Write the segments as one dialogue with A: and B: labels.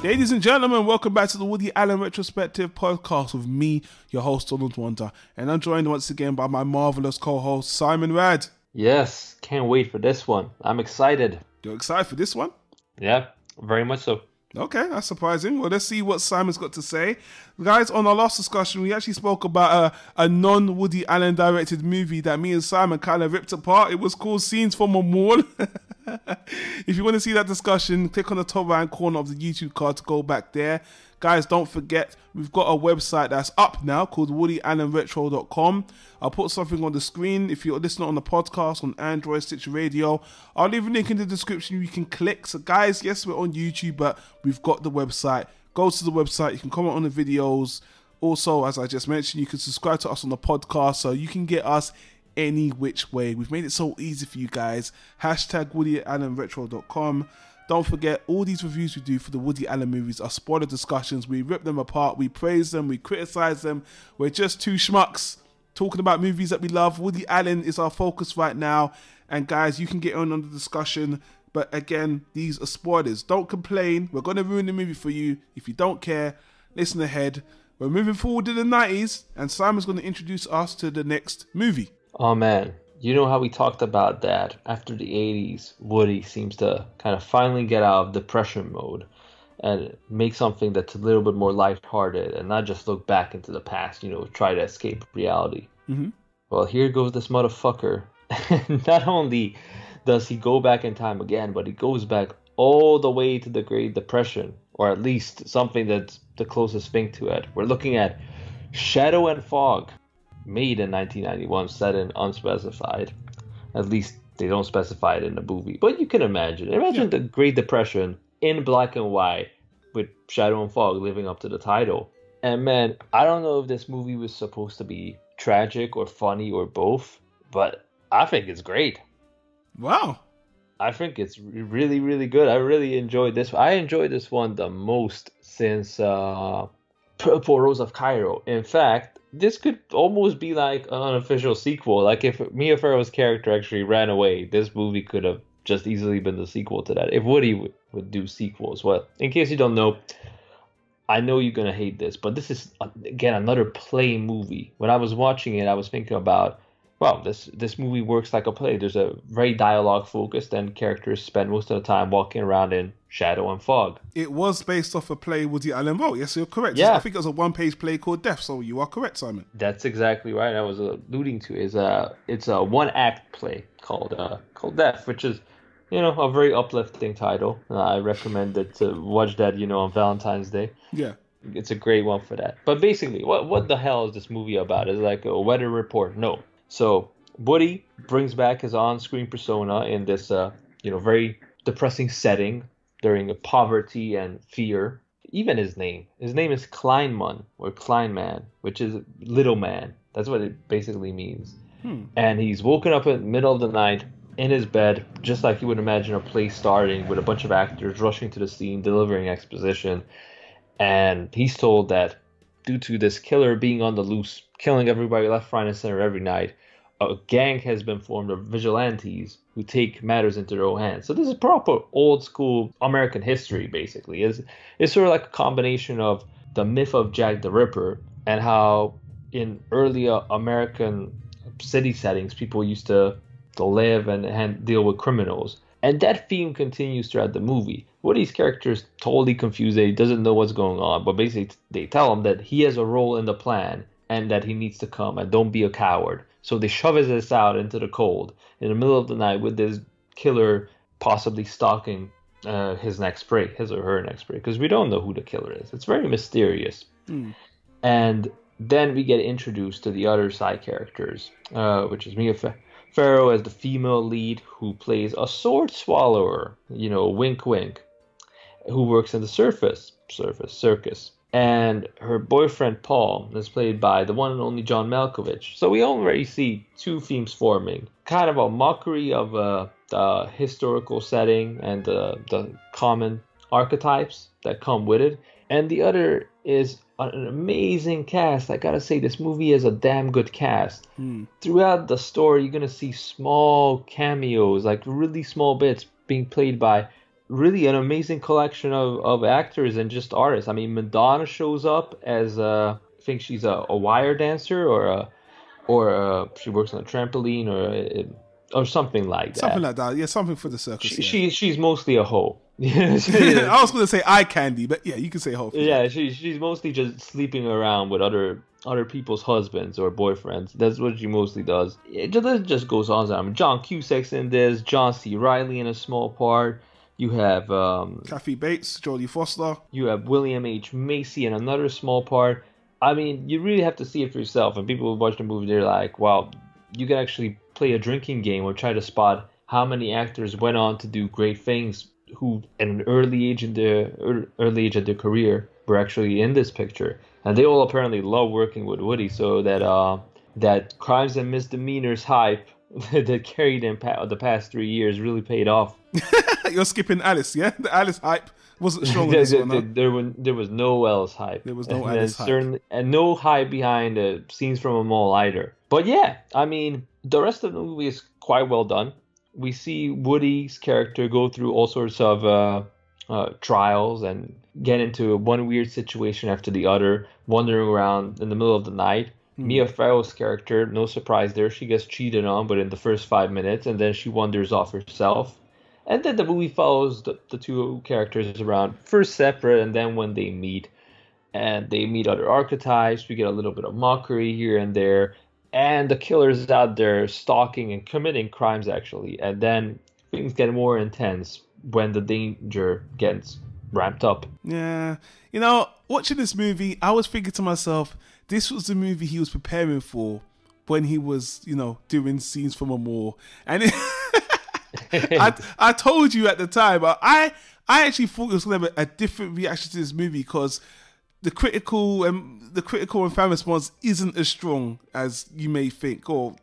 A: Ladies and gentlemen, welcome back to the Woody Allen Retrospective podcast with me, your host, Donald Wonder. And I'm joined once again by my marvelous co-host, Simon Rad.
B: Yes, can't wait for this one. I'm excited.
A: You're excited for this one?
B: Yeah, very much so.
A: Okay, that's surprising. Well, let's see what Simon's got to say. Guys, on our last discussion, we actually spoke about a non-Woody Allen directed movie that me and Simon kind of ripped apart. It was called Scenes from a Mall. If you want to see that discussion, click on the top right corner of the YouTube card to go back there. Guys, don't forget, we've got a website that's up now called WoodyAllenRetro.com. I'll put something on the screen. If you're listening on the podcast on Android, Stitcher Radio, I'll leave a link in the description you can click. So guys, yes, we're on YouTube, but we've got the website. Go to the website, you can comment on the videos. Also, as I just mentioned, you can subscribe to us on the podcast so you can get us any which way. We've made it so easy for you guys. Hashtag WoodyAllenRetro.com. Don't forget, all these reviews we do for the Woody Allen movies are spoiler discussions. We rip them apart, we praise them, we criticize them. We're just two schmucks talking about movies that we love. Woody Allen is our focus right now. And guys, you can get on the discussion. But again, these are spoilers. Don't complain. We're going to ruin the movie for you. If you don't care, listen ahead. We're moving forward to the 90s. And Simon's going to introduce us to the next movie.
B: Oh man, you know how we talked about that after the 80s, Woody seems to kind of finally get out of depression mode and make something that's a little bit more lighthearted and not just look back into the past, try to escape reality. Mm-hmm. Well, here goes this motherfucker. Not only does he go back in time again, but he goes back all the way to the Great Depression, or at least something that's the closest thing to it. We're looking at Shadow and Fog, made in 1991, set in unspecified. At least they don't specify it in the movie. But you can imagine. Imagine the Great Depression in black and white with Shadow and Fog living up to the title. And man, I don't know if this movie was supposed to be tragic or funny or both, but I think it's great.
A: Wow.
B: I think it's really, really good. I really enjoyed this. I enjoyed this one the most since Purple Rose of Cairo. In fact, this could almost be like an unofficial sequel. Like if Mia Farrow's character actually ran away, this movie could have just easily been the sequel to that. If Woody would do sequels. Well, in case you don't know, I know you're going to hate this, but this is, again, another play movie. When I was watching it, I was thinking about, wow, this movie works like a play. There's a very dialogue focused, and characters spend most of the time walking around in shadow and fog.
A: It was based off a play Woody Allen wrote. Yes, you're correct.
B: Yeah.
A: I think it was a one-page play called Death, so you are correct, Simon.
B: That's exactly right. I was alluding to it's a one-act play called Death, which is, a very uplifting title. I recommend it to watch that, on Valentine's Day.
A: Yeah.
B: It's a great one for that. But basically, what the hell is this movie about? Is it like a weather report? No. So Woody brings back his on-screen persona in this, very depressing setting during poverty and fear. Even his name is Kleinman or Kleinman, which is little man. That's what it basically means. And he's woken up in the middle of the night in his bed, just like you would imagine a play starting, with a bunch of actors rushing to the scene, delivering exposition. And he's told that due to this killer being on the loose, killing everybody left, right, and center every night, a gang has been formed of vigilantes who take matters into their own hands. So this is proper old school American history, basically. It's sort of like a combination of the myth of Jack the Ripper and how in earlier American city settings people used to live and deal with criminals. And that theme continues throughout the movie. Woody's character is totally confused. He doesn't know what's going on, but basically they tell him that he has a role in the plan and that he needs to come and don't be a coward. So they shove his ass out into the cold in the middle of the night with this killer possibly stalking his next prey, his or her next prey, because we don't know who the killer is. It's very mysterious. And then we get introduced to the other side characters, which is Mia Farrow as the female lead, who plays a sword swallower, wink wink, who works in the circus. And her boyfriend Paul is played by the one and only John Malkovich. So we already see two themes forming, kind of a mockery of the historical setting and the common archetypes that come with it, and the other is an amazing cast. I gotta say, this movie is a damn good cast. Throughout the story, you're gonna see small cameos, like really small bits, being played by really an amazing collection of actors and just artists. I mean, Madonna shows up as I think she's a wire dancer or she works on a trampoline or something like that.
A: Something like that. Yeah, something for the circus.
B: She's mostly a hoe.
A: I was going to say eye candy, but yeah, you can say hoe.
B: Yeah, she's mostly just sleeping around with other people's husbands or boyfriends. That's what she mostly does. It just goes on. I mean, John Cusack's in this, John C. Reilly in a small part. You have
A: Kathy Bates, Jodie Foster.
B: You have William H. Macy in another small part. I mean, you really have to see it for yourself. And people who watch the movie, they're like, wow, you can actually play a drinking game or try to spot how many actors went on to do great things who, at an early age of their career, were actually in this picture. And they all apparently love working with Woody, so that Crimes and Misdemeanors hype that carried him the past 3 years really paid off.
A: You're skipping Alice, yeah? The Alice hype wasn't strong in this one, huh?
B: There was no Alice hype.
A: There was no Alice hype.
B: And no hype behind scenes from a mall either. But yeah, I mean, the rest of the movie is quite well done. We see Woody's character go through all sorts of trials and get into one weird situation after the other, wandering around in the middle of the night. Mia Farrow's character, no surprise there, she gets cheated on, but in the first 5 minutes, and then she wanders off herself. And then the movie follows the two characters around, first separate, and then when they meet. And they meet other archetypes, we get a little bit of mockery here and there. And the killer's out there stalking and committing crimes, actually. And then things get more intense when the danger gets ramped up.
A: Yeah. You know, watching this movie, I was thinking to myself, this was the movie he was preparing for when he was, doing scenes from a mall. And I told you at the time, I actually thought it was going to have a different reaction to this movie because the critical and fan response isn't as strong as you may think. Or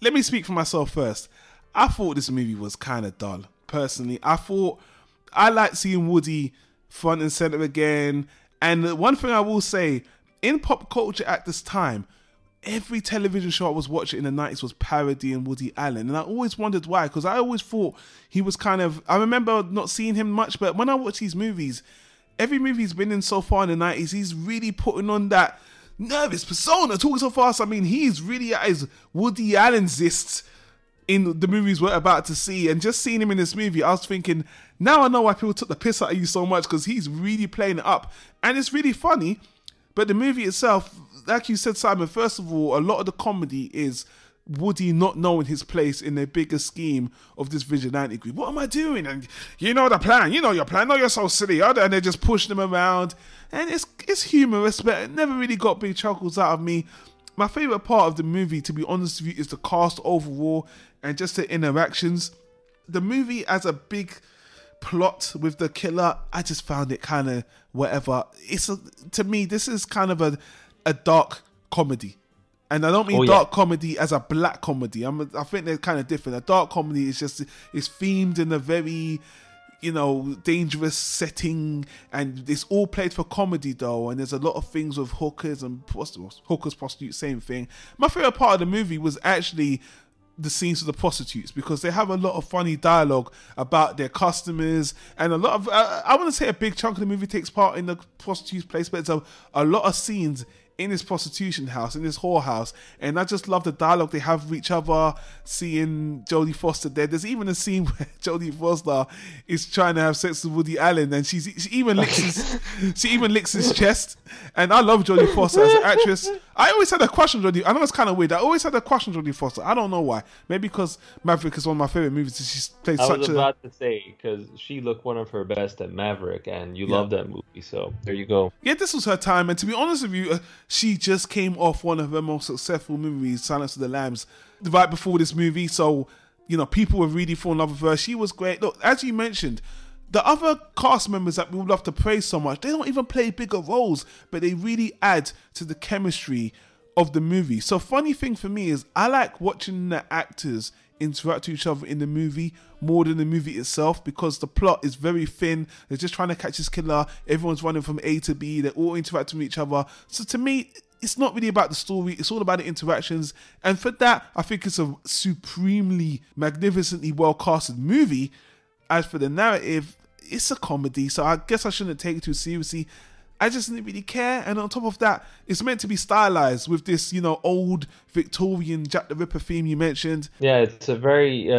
A: let me speak for myself first. I thought this movie was kind of dull. Personally, I liked seeing Woody front and center again. And the one thing I will say, in pop culture at this time, every television show I was watching in the 90s was parodying Woody Allen. And I always wondered why, because I always thought he was I remember not seeing him much, but when I watch these movies, every movie he's been in so far in the 90s, he's really putting on that nervous persona, talking so fast. I mean, he's really at his Woody Allen-zist in the movies we're about to see. And just seeing him in this movie, I was thinking, now I know why people took the piss out of you so much, because he's really playing it up. And it's really funny. But the movie itself, like you said, Simon, first of all, a lot of the comedy is Woody not knowing his place in the bigger scheme of this vigilante group. What am I doing? And you know the plan. You know your plan. No, you're so silly. And they're just pushing him around. And it's humorous, but it never really got big chuckles out of me. My favourite part of the movie, to be honest with you, is the cast overall and just the interactions. The movie as a big plot with the killer, I just found it kind of whatever. To me, this is kind of a dark comedy. And I don't mean dark comedy as a black comedy. I think they're kind of different. A dark comedy is themed in a very, dangerous setting, and it's all played for comedy though. And there's a lot of things with hookers and prostitutes, same thing. My favorite part of the movie was actually the scenes with the prostitutes, because they have a lot of funny dialogue about their customers, and a lot of I wouldn't say a big chunk of the movie takes part in the prostitutes' place, but it's a lot of scenes in this prostitution house, in this whorehouse, and I just love the dialogue they have with each other. Seeing Jodie Foster there, there's even a scene where Jodie Foster is trying to have sex with Woody Allen, and she even licks his chest. And I love Jodie Foster as an actress. I always had a crush on Jodie. I know it's kind of weird. I always had a crush on Jodie Foster. I don't know why. Maybe because Maverick is one of my favorite movies. She's played such a. I was
B: about to say, because she looked one of her best at Maverick, and you love that movie. So there you go.
A: Yeah, this was her time, and to be honest with you, she just came off one of her most successful movies, Silence of the Lambs, right before this movie. So, people were really falling in love with her. She was great. Look, as you mentioned, the other cast members that we would love to praise so much, they don't even play bigger roles, but they really add to the chemistry of the movie. So funny thing for me is I like watching the actors interact with each other in the movie more than the movie itself, because the plot is very thin. They're just trying to catch this killer. Everyone's running from A to B. They're all interacting with each other. So to me, it's not really about the story. It's all about the interactions. And for that, I think it's a supremely, magnificently well-casted movie. As for the narrative, it's a comedy, so I guess I shouldn't take it too seriously. I just didn't really care. And on top of that, it's meant to be stylized with this, old Victorian Jack the Ripper theme you mentioned.
B: Yeah, it's a very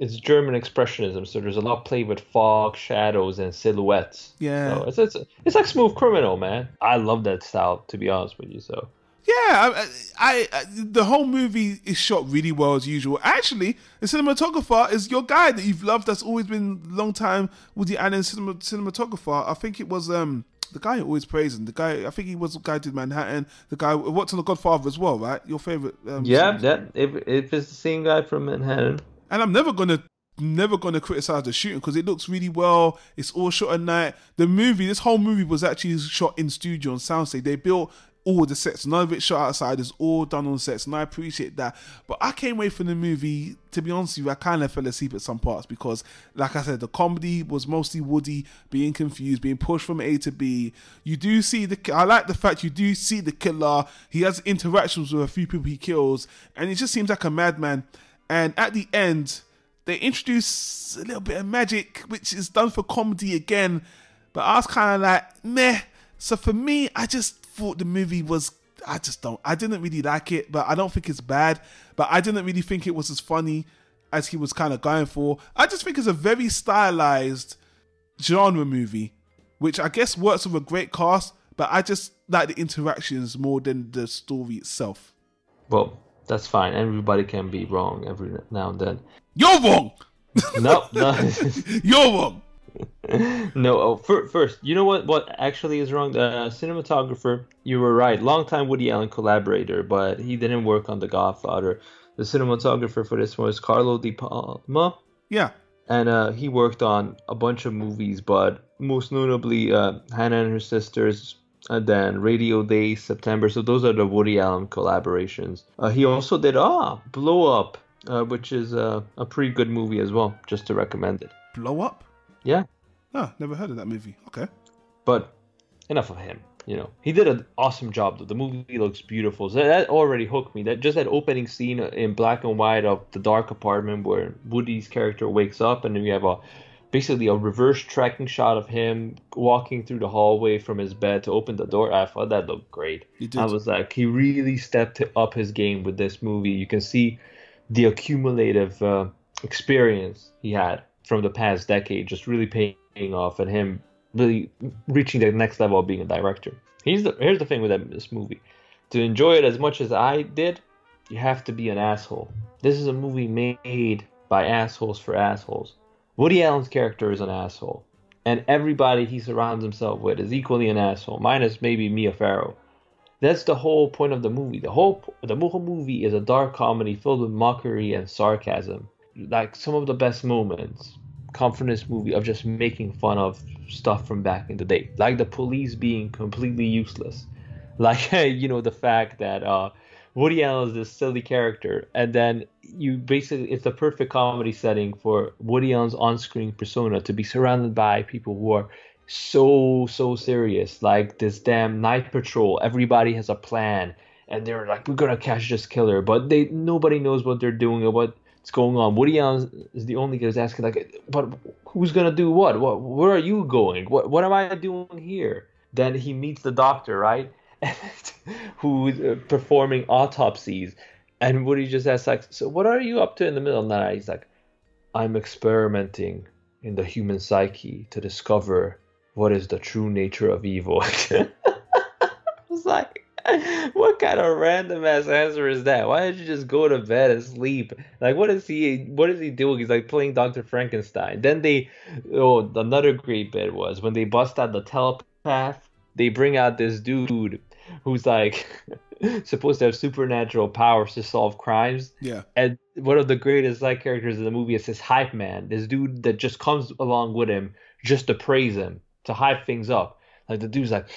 B: it's German expressionism, so there's a lot played with fog, shadows, and silhouettes.
A: Yeah,
B: so it's like Smooth Criminal, man. I love that style, to be honest with you. So
A: yeah, I the whole movie is shot really well as usual. Actually, the cinematographer is your guy that you've loved. That's always been long time Woody Allen cinematographer. I think it was the guy who always praised him. The guy, I think he was the guy who did Manhattan. The guy who worked on The Godfather as well, right? Your favorite?
B: If it's the same guy from Manhattan.
A: And I'm never gonna criticize the shooting because it looks really well. It's all shot at night. This whole movie was actually shot in studio on soundstage. They built all the sets. None of it shot outside. It's all done on sets, and I appreciate that. But I came away from the movie, to be honest with you, I kind of fell asleep at some parts because, like I said, the comedy was mostly Woody being confused, being pushed from A to B. You do see I like the fact you do see the killer. He has interactions with a few people he kills, and it just seems like a madman. And at the end, they introduce a little bit of magic, which is done for comedy again. But I was kind of like, meh. So for me, I just thought the movie was, I didn't really like it, but I don't think it's bad. But I didn't really think it was as funny as he was kind of going for. I just think it's a very stylized genre movie, which I guess works with a great cast, but I just like the interactions more than the story itself.
B: Well, that's fine. Everybody can be wrong every now and then.
A: You're wrong!
B: No.
A: You're wrong!
B: No, first, you know what actually is wrong? The cinematographer, you were right. Longtime Woody Allen collaborator, but he didn't work on The Godfather. The cinematographer for this one was Carlo Di Palma.
A: Yeah.
B: And he worked on a bunch of movies, but most notably Hannah and Her Sisters, and then Radio Days, September. So those are the Woody Allen collaborations. He also did Blow Up, which is a pretty good movie as well, just to recommend it.
A: Blow Up?
B: Yeah.
A: Oh, never heard of that movie. Okay.
B: But enough of him. He did an awesome job, though. The movie looks beautiful. So that already hooked me. That opening scene in black and white of the dark apartment where Woody's character wakes up, and then we have basically a reverse tracking shot of him walking through the hallway from his bed to open the door. I thought that looked great. I was like, he really stepped up his game with this movie. You can see the accumulative experience he had from the past decade just really paying off, and him really reaching the next level of being a director. Here's the thing with this movie. To enjoy it as much as I did, you have to be an asshole. This is a movie made by assholes for assholes. Woody Allen's character is an asshole, and everybody he surrounds himself with is equally an asshole, minus maybe Mia Farrow. That's the whole point of the movie. The whole movie is a dark comedy filled with mockery and sarcasm. Like, some of the best moments come from this movie of just making fun of stuff from back in the day, like the police being completely useless, like the fact that Woody Allen is this silly character, and then it's the perfect comedy setting for Woody Allen's on-screen persona to be surrounded by people who are so serious, like this damn night patrol. Everybody has a plan, and they're like, we're gonna catch this killer, but nobody knows what they're doing or what's going on. Woody Allen is the only guy who's asking, like, but who's gonna do what? Where are you going? What am I doing here? Then he meets the doctor, right? Who's performing autopsies, and Woody just asks, like, so what are you up to in the middle of the night? He's like, I'm experimenting in the human psyche to discover what is the true nature of evil. I was like, what kind of random ass answer is that? Why don't you just go to bed and sleep? Like, what is he doing? He's like playing Dr. Frankenstein. Then another great bit was when they bust out the telepath, they bring out this dude who's like supposed to have supernatural powers to solve crimes.
A: Yeah. And
B: one of the greatest side characters in the movie is this hype man, this dude that just comes along with him just to praise him, to hype things up. Like, the dude's like,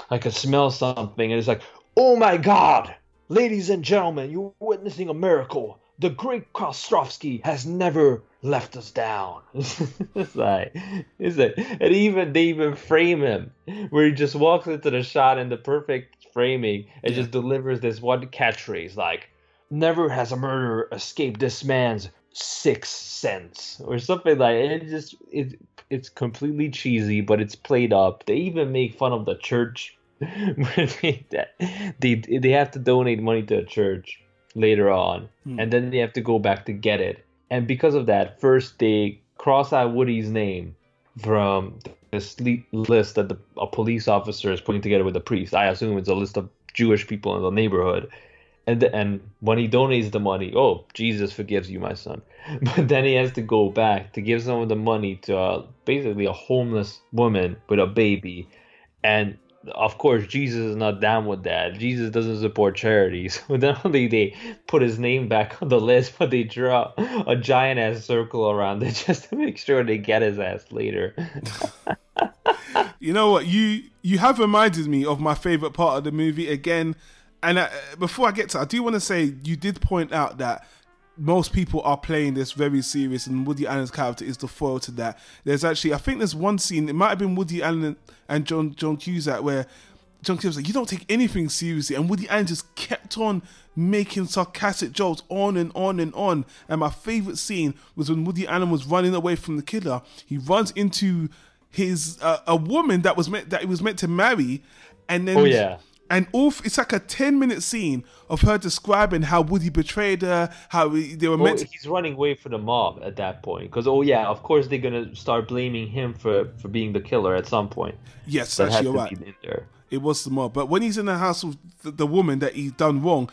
B: I can smell something, and it's like, oh my God, ladies and gentlemen, you're witnessing a miracle. The great Krostrovsky has never left us down. It's like, and they even frame him where he just walks into the shot in the perfect framing and just delivers this one catchphrase, like, never has a murderer escaped this man's 6 cents or something like it. It's completely cheesy, but it's played up. They even make fun of the church where they have to donate money to a church later on, and then they have to go back to get it. And because of that, first they cross out Woody's name from this list that a police officer is putting together with a priest. I assume it's a list of Jewish people in the neighborhood. And when he donates the money, oh, Jesus forgives you, my son. But then he has to go back to give some of the money to basically a homeless woman with a baby. And of course, Jesus is not down with that. Jesus doesn't support charities. Not only they put his name back on the list, but they draw a giant ass circle around it just to make sure they get his ass later.
A: You know what? You have reminded me of my favorite part of the movie again. And before I get to, I do want to say you did point out that most people are playing this very serious, and Woody Allen's character is the foil to that. There's actually, I think there's one scene, it might have been Woody Allen and John Cusack, where John Cusack was like, you don't take anything seriously, and Woody Allen just kept on making sarcastic jokes on and on and on. And my favorite scene was when Woody Allen was running away from the killer. He runs into his a woman that he was meant to marry, and then and it's like a 10-minute scene of her describing how Woody betrayed her, how they were meant to...
B: He's running away from the mob at that point. Because, of course they're going to start blaming him for being the killer at some point.
A: Yes, that actually, you're right. In there. It was the mob. But when he's in the house with the woman that he done wrong,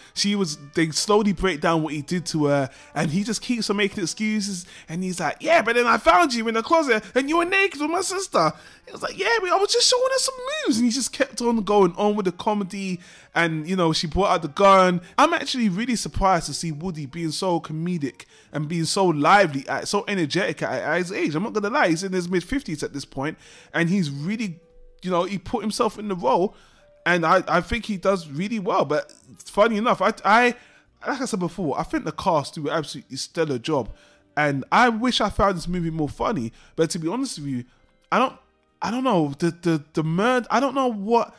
A: they slowly break down what he did to her, and he just keeps on making excuses, and he's like, yeah, but then I found you in the closet, and you were naked with my sister. He was like, yeah, but I was just showing her some moves, and he just kept on going on with the comedy, and, she brought out the gun. I'm actually really surprised to see Woody being so comedic and being so lively, so energetic at his age. I'm not going to lie, he's in his mid-50s at this point, and he's really... he put himself in the role, and I think he does really well. But funny enough, like I said before, I think the cast do an absolutely stellar job, and I wish I found this movie more funny. But to be honest with you, I don't know the murder. I don't know what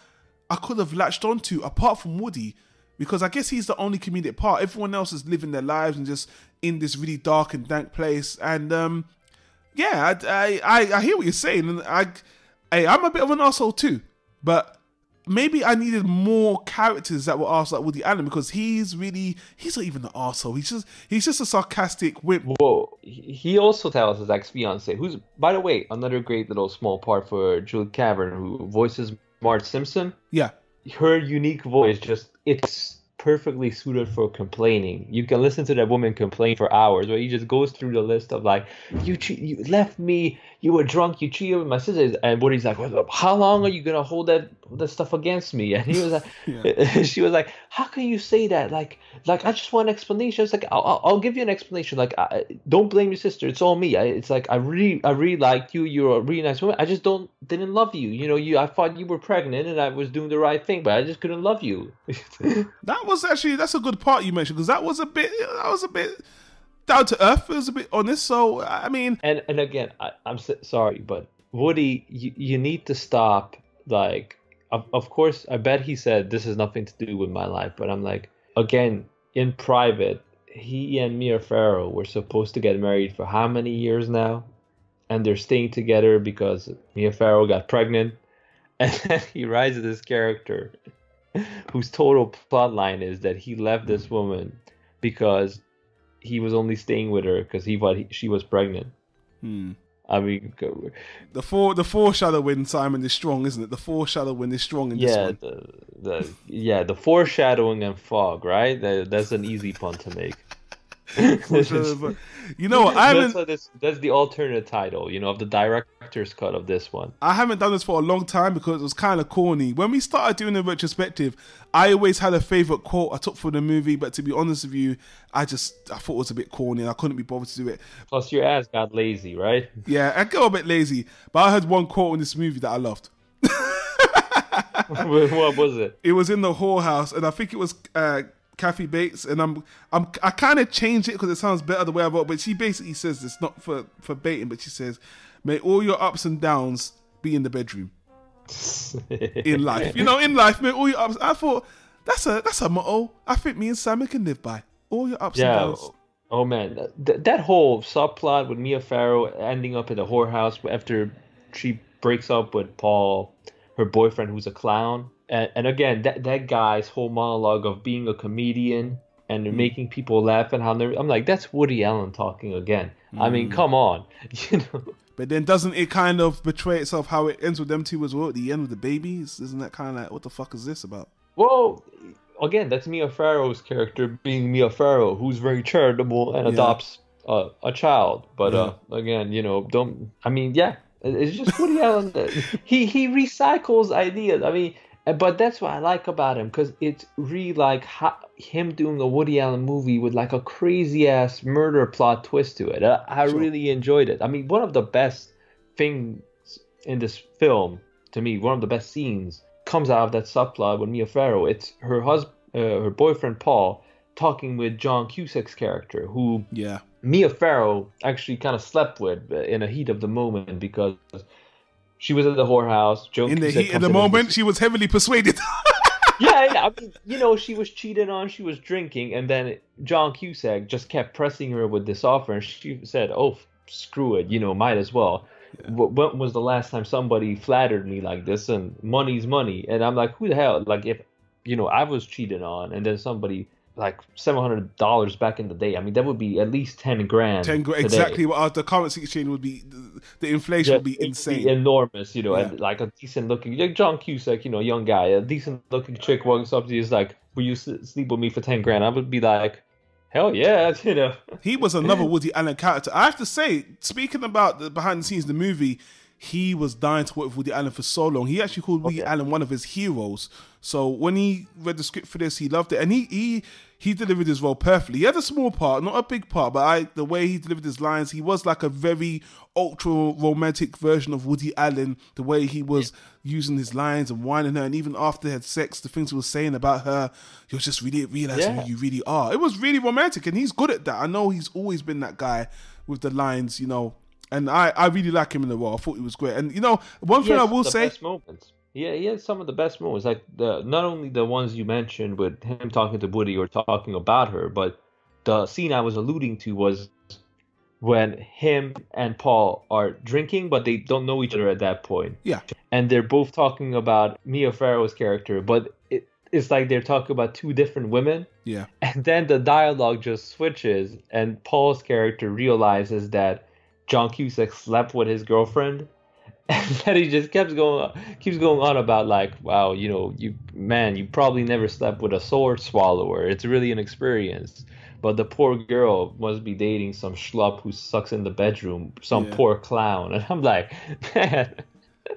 A: I could have latched onto apart from Woody, because I guess he's the only comedic part. Everyone else is living their lives and just in this really dark and dank place. And I hear what you're saying, and I'm a bit of an arsehole too, but maybe I needed more characters that were arseholes like Woody Allen, because he's not even an arsehole. He's just a sarcastic wimp.
B: Whoa, he also tells his ex-fiancée, who's, by the way, another great little small part for Julie Cavern, who voices Marge Simpson.
A: Yeah.
B: Her unique voice, it's perfectly suited for complaining. You can listen to that woman complain for hours, where he just goes through the list of like, you left me, you were drunk, you cheated with my sisters, and Woody's like, well, how long are you gonna hold that stuff against me? And he was like, she was like, how can you say that? Like I just want an explanation. It's like, I'll give you an explanation. Like, don't blame your sister. It's all me. It's like I really liked you. You're a really nice woman. I just didn't love you. I thought you were pregnant and I was doing the right thing, but I just couldn't love you.
A: That's a good part you mentioned, because that was a bit down to earth. It was a bit honest. So I mean,
B: and again, I'm sorry, but Woody, you need to stop. Like, of course, I bet he said this has nothing to do with my life, but I'm like, again, in private, he and Mia Farrow were supposed to get married for how many years now, and they're staying together because Mia Farrow got pregnant, and then he writes this character whose total plot line is that he left this woman because he was only staying with her because he thought she was pregnant. I mean,
A: the foreshadowing, Simon, is strong, isn't it? The foreshadowing is strong in this one.
B: The foreshadowing and fog, right? That's an easy pun to make.
A: But, you know what?
B: That's the alternate title, of the director's cut of this one.
A: I haven't done this for a long time because it was kind of corny. When we started doing the retrospective, I always had a favorite quote I took for the movie, but to be honest with you, I thought it was a bit corny and I couldn't be bothered to do it.
B: Plus your ass got lazy, right?
A: Yeah, I got a bit lazy, but I had one quote in this movie that I loved.
B: What was it?
A: It was in the whorehouse, and I think it was Kathy Bates, and I kind of changed it because it sounds better the way I wrote, but she basically says this, not for baiting, but she says, may all your ups and downs be in the bedroom. In life, in life, may all your ups. I thought that's a motto I think me and Simon can live by. All your ups and downs.
B: Oh man, that whole subplot with Mia Farrow ending up in the whorehouse after she breaks up with Paul, her boyfriend, who's a clown. And again, that guy's whole monologue of being a comedian and making people laugh and how I'm like, that's Woody Allen talking again. I mean, come on, you know.
A: But then doesn't it kind of betray itself how it ends with them two as well at the end with the babies? Isn't that kind of like, what the fuck is this about?
B: Well, again, that's Mia Farrow's character being Mia Farrow, who's very charitable and adopts a child. But again, you know, it's just Woody Allen. He recycles ideas. I mean, but that's what I like about him, because it's really like him doing a Woody Allen movie with like a crazy ass murder plot twist to it. I really enjoyed it. I mean, one of the best things in this film, to me, one of the best scenes comes out of that subplot with Mia Farrow. It's her boyfriend Paul talking with John Cusack's character, who Mia Farrow actually kind of slept with in a heat of the moment, because she was at the whorehouse.
A: In the heat of the moment, she was heavily persuaded.
B: Yeah, I mean, you know, she was cheated on, she was drinking, and then John Cusack just kept pressing her with this offer, and she said, "Oh, screw it, you know, might as well." Yeah. When was the last time somebody flattered me like this? And money's money. And I'm like, who the hell? Like, if, you know, I was cheated on, and then somebody, like $700 back in the day, I mean, that would be at least 10 grand.
A: 10 grand, exactly what the currency exchange would be. The inflation would be insane.
B: Be enormous, you know, and like a decent looking, like John Cusack, you know, young guy, a decent looking chick walks up to you, is like, will you sleep with me for 10 grand? I would be like, hell yeah, you know.
A: He was another Woody Allen character. I have to say, speaking about the behind the scenes of the movie, he was dying to work with Woody Allen for so long. He actually called Woody Allen one of his heroes. So when he read the script for this, he loved it, and he delivered his role perfectly. He had a small part, not a big part, but the way he delivered his lines, he was like a very ultra romantic version of Woody Allen. The way he was using his lines and whining her, and even after they had sex, the things he was saying about her, he was just really realizing who you really are. It was really romantic, and he's good at that. I know he's always been that guy with the lines, you know. And I really like him in the role. I thought he was great. And, you know, one thing I will say...
B: Best moments. Yeah, he had some of the best moments. Like, not only the ones you mentioned with him talking to Woody or talking about her, but the scene I was alluding to was when him and Paul are drinking, but they don't know each other at that point.
A: Yeah.
B: And they're both talking about Mia Farrow's character, but it's like they're talking about two different women.
A: Yeah.
B: And then the dialogue just switches, and Paul's character realizes that John Cusack slept with his girlfriend, and then he just keeps going on about like, wow, you know, you probably never slept with a sword swallower. It's really an experience. But the poor girl must be dating some schlup who sucks in the bedroom, some poor clown. And I'm like, man.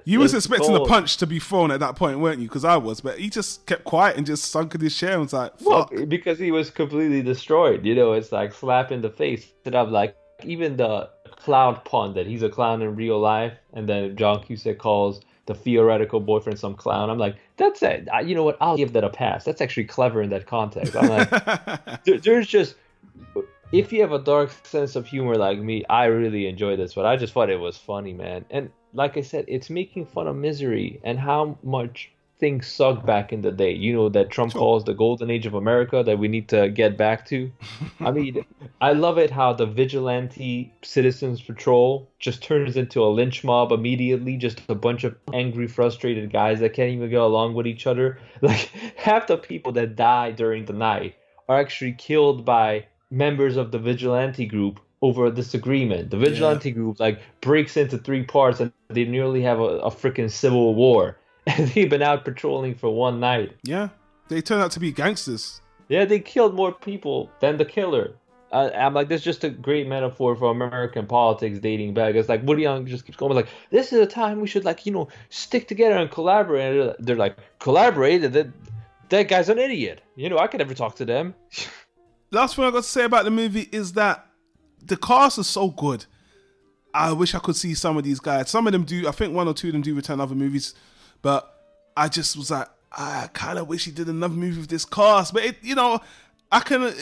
A: You was expecting a punch to be thrown at that point, weren't you? Because I was, but he just kept quiet and just sunk in his chair and was like, fuck.
B: Well, because he was completely destroyed. You know, it's like slap in the face. And I'm like, even the clown pun that he's a clown in real life, and then John Cusack calls the theoretical boyfriend some clown. I'm like, that's it. You know what? I'll give that a pass. That's actually clever in that context. I'm like, there's just, if you have a dark sense of humor like me, I really enjoy this, but I just thought it was funny, man. And like I said, it's making fun of misery and how much things sucked back in the day. You know, that Trump calls the golden age of America that we need to get back to. I mean, I love it how the vigilante citizens patrol just turns into a lynch mob immediately. Just a bunch of angry, frustrated guys that can't even get along with each other. Like, half the people that die during the night are actually killed by members of the vigilante group over a disagreement. The vigilante group like breaks into 3 parts, and they nearly have a freaking civil war. And they've been out patrolling for one night.
A: Yeah, they turn out to be gangsters.
B: Yeah, they killed more people than the killer. I'm like, this is just a great metaphor for American politics dating back. It's like Woody Allen just keeps going like, this is a time we should, like, you know, stick together and collaborate. And they're like, collaborate? That guy's an idiot. You know, I could never talk to them.
A: Last thing I got to say about the movie is that the cast is so good. I wish I could see some of these guys. Some of them do. I think 1 or 2 of them do return other movies. But I just was like, I kind of wish he did another movie with this cast. But, you know,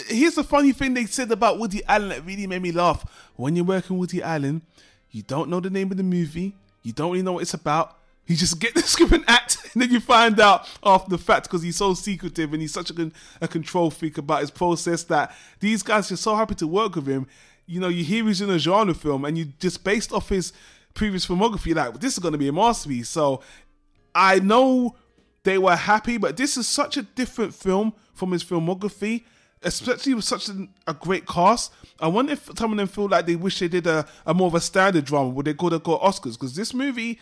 A: here's the funny thing they said about Woody Allen that really made me laugh. When you're working with Woody Allen, you don't know the name of the movie. You don't really know what it's about. He just get the script and act, and then you find out after the fact because he's so secretive and he's such a control freak about his process that these guys are so happy to work with him. You know, you hear he's in a genre film, and you just based off his previous filmography, like, this is going to be a masterpiece. So I know they were happy, but this is such a different film from his filmography, especially with such a great cast. I wonder if some of them feel like they wish they did a more of a standard drama where they could have got Oscars, because this movie,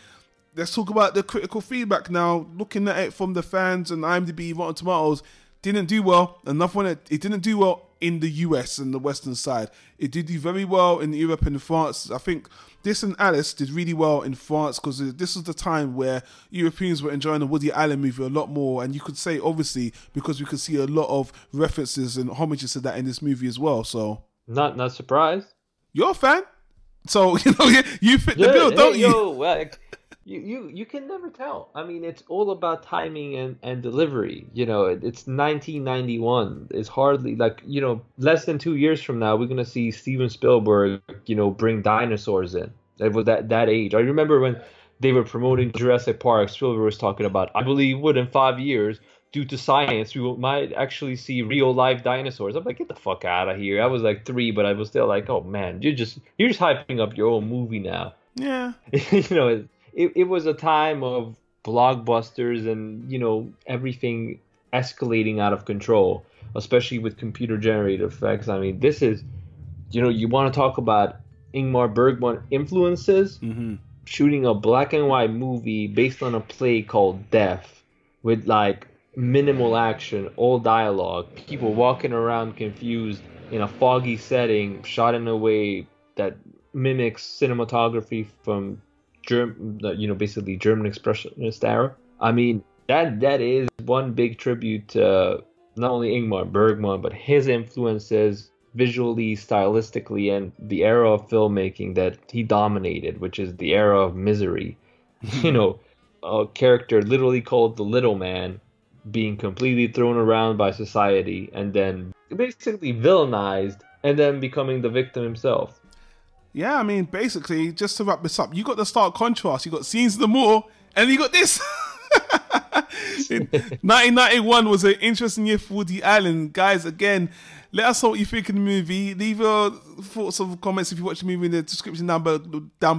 A: let's talk about the critical feedback now. Looking at it from the fans and IMDb, Rotten Tomatoes, didn't do well. Another one, it didn't do well in the US and the Western side. It did do very well in Europe and France. I think this and Alice did really well in France because this was the time where Europeans were enjoying the Woody Allen movie a lot more. And you could say, obviously, because we could see a lot of references and homages to that in this movie as well. So
B: not surprised.
A: You're a fan, so you fit the bill, don't you?
B: You can never tell. I mean, it's all about timing and delivery. You know, it's 1991. It's hardly like, less than 2 years from now, we're going to see Steven Spielberg, bring dinosaurs in. It was that age. I remember when they were promoting Jurassic Park, Spielberg was talking about, I believe within 5 years, due to science, we might actually see real life dinosaurs. I'm like, get the fuck out of here. I was like 3, but I was still like, oh man, you're just hyping up your own movie now.
A: Yeah.
B: It was a time of blockbusters and, everything escalating out of control, especially with computer-generated effects. I mean, this is, you want to talk about Ingmar Bergman influences, shooting a black and white movie based on a play called Death with, like, minimal action, all dialogue, people walking around confused in a foggy setting, shot in a way that mimics cinematography from basically German Expressionist era. I mean, that is one big tribute to not only Ingmar Bergman, but his influences visually, stylistically, and the era of filmmaking that he dominated, which is the era of misery. A character literally called the Little Man being completely thrown around by society and then basically villainized and then becoming the victim himself.
A: Yeah, I mean, basically, just to wrap this up, you got the stark contrast. You got Scenes of the Moor, and you got this. 1991 was an interesting year for Woody Allen. Guys, again, let us know what you think of the movie. Leave your thoughts or comments if you watch the movie in the description down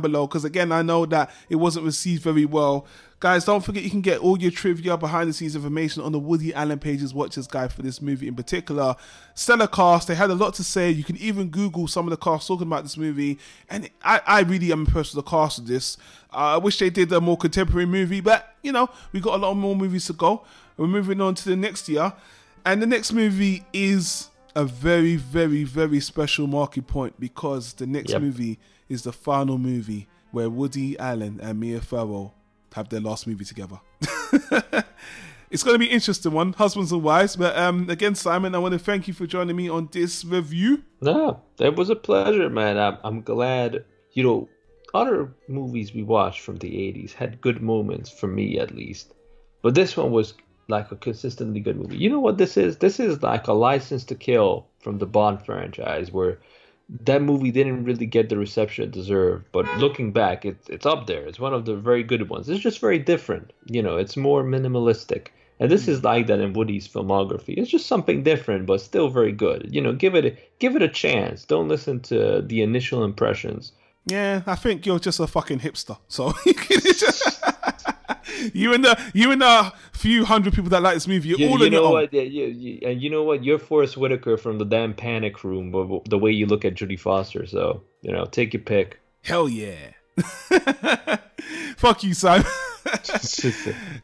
A: below, because, again, I know that it wasn't received very well. Guys, don't forget you can get all your trivia, behind-the-scenes information on the Woody Allen Pages Watchers Guide for this movie in particular. Stellar cast. They had a lot to say. You can even Google some of the cast talking about this movie. And I really am impressed with the cast of this. I wish they did a more contemporary movie, but, we got a lot more movies to go. We're moving on to the next year. And the next movie is a very, very, very special marking point because the next movie is the final movie where Woody Allen and Mia Farrow have their last movie together. It's going to be an interesting one, husbands and wives. But again, Simon, I want to thank you for joining me on this review.
B: No, it was a pleasure, man. I'm glad, other movies we watched from the 80s had good moments, for me at least. But this one was like a consistently good movie. You know what this is? This is like a License to Kill from the Bond franchise, where that movie didn't really get the reception it deserved, but looking back, it's up there. It's one of the very good ones. It's just very different. It's more minimalistic. And this is like that in Woody's filmography. It's just something different, but still very good. Give it a chance. Don't listen to the initial impressions.
A: Yeah, I think you're just a fucking hipster. So you and the few hundred people that like this movie, you're all in your own.
B: And you know what? You're Forrest Whitaker from the damn Panic Room, but the way you look at Judy Foster. So, take your pick.
A: Hell yeah. Fuck you, Simon.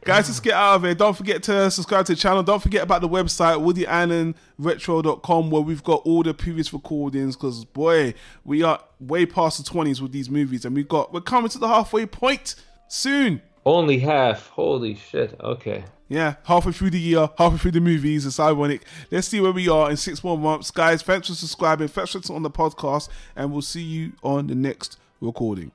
A: Guys, let's get out of here. Don't forget to subscribe to the channel. Don't forget about the website, WoodyAllenRetro.com, where we've got all the previous recordings, because, boy, we are way past the 20s with these movies, and we're coming to the halfway point soon.
B: Only half. Holy shit. Okay.
A: Yeah, halfway through the year, halfway through the movies. It's ironic. Let's see where we are in 6 more months. Guys, thanks for subscribing. Thanks for listening on the podcast, and we'll see you on the next recording.